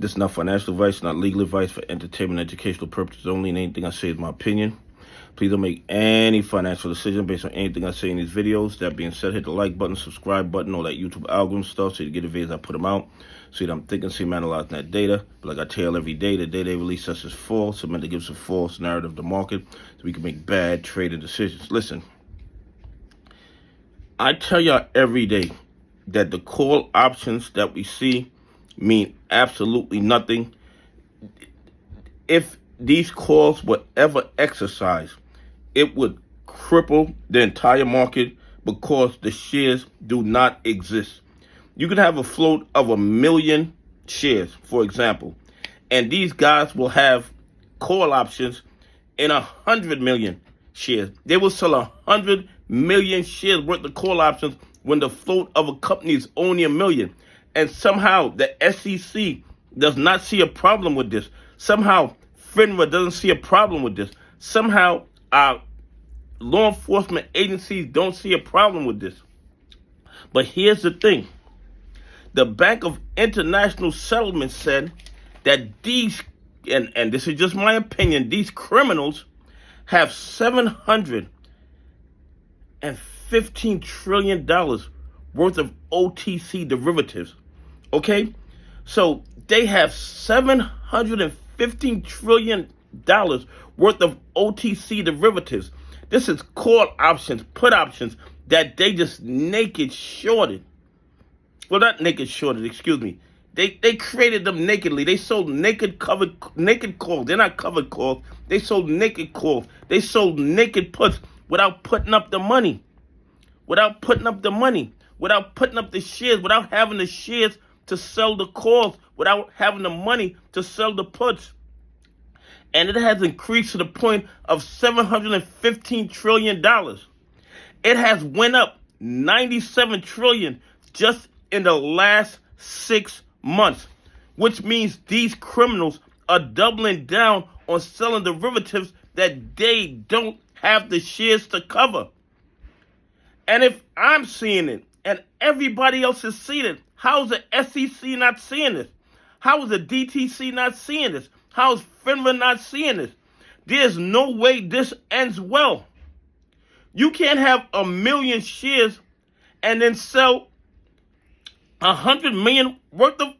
This is not financial advice, not legal advice, for entertainment and educational purposes only, and anything I say is my opinion. Please don't make any financial decision based on anything I say in these videos. That being said, hit the like button, subscribe button, all that YouTube algorithm stuff, so you get the videos I put them out. See that I'm thinking, see I'm analyzing that data. But like I tell every day, the day they release us is false. It's meant to give us a false narrative of the market so we can make bad trading decisions. Listen, I tell y'all every day that the call options that we see mean absolutely nothing. If these calls were ever exercised, it would cripple the entire market because the shares do not exist. You could have a float of 1 million shares, for example, and these guys will have call options in 100 million shares. They will sell 100 million shares worth of call options when the float of a company is only 1 million. And somehow the SEC does not see a problem with this. Somehow FINRA doesn't see a problem with this. Somehow our law enforcement agencies don't see a problem with this. But here's the thing. The Bank of International Settlements said that these, and this is just my opinion, these criminals have $715 trillion worth of OTC derivatives. Okay? So they have $715 trillion worth of OTC derivatives. This is call options, put options that they just naked shorted. Well, not naked shorted, excuse me. They created them nakedly. They sold naked calls. They're not covered calls. They sold naked calls. They sold naked puts without putting up the money. Without putting up the money. Without putting up the shares. Without having the shares to sell the calls. Without having the money to sell the puts. And it has increased to the point of $715 trillion. It has went up $97 trillion just in the last 6 months, which means these criminals are doubling down on selling derivatives that they don't have the shares to cover. And if I'm seeing it and everybody else is seeing it, how is the SEC not seeing this? How is the DTC not seeing this? How is FINRA not seeing this? There's no way this ends well. You can't have 1 million shares and then sell 100 million worth of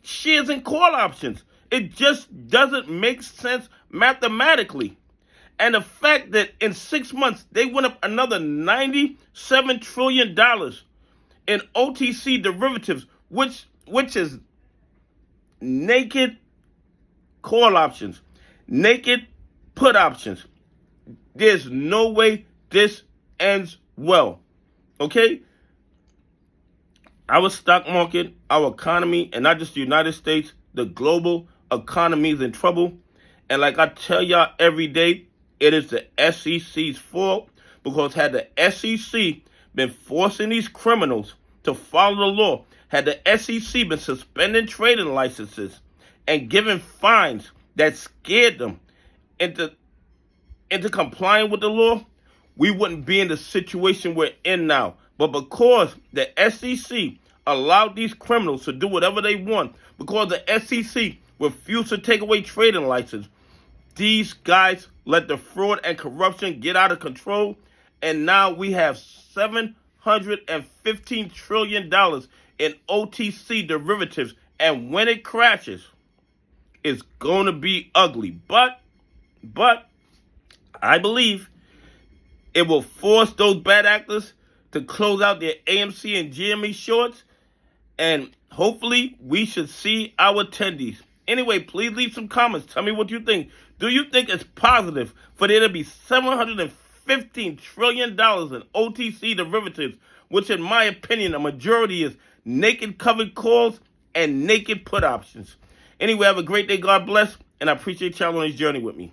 shares and call options. It just doesn't make sense mathematically. And the fact that in 6 months they went up another $97 trillion in OTC derivatives, which is naked call options, naked put options. There's no way this ends well. Okay? Our stock market, our economy, and not just the United States, the global economy is in trouble. And like I tell y'all every day, it is the SEC's fault, because had the SEC been forcing these criminals to follow the law, had the SEC been suspending trading licenses and giving fines that scared them into complying with the law, we wouldn't be in the situation we're in now. But because the SEC allowed these criminals to do whatever they want, because the SEC refused to take away trading license, these guys let the fraud and corruption get out of control, and now we have $715 trillion in OTC derivatives, and when it crashes, it's going to be ugly. But I believe it will force those bad actors to close out their AMC and GME shorts, and hopefully we should see our attendees. Anyway, please leave some comments. Tell me what you think. Do you think it's positive for there to be $715 trillion in OTC derivatives, which in my opinion, a majority is naked covered calls and naked put options? Anyway, have a great day. God bless. And I appreciate y'all on this journey with me.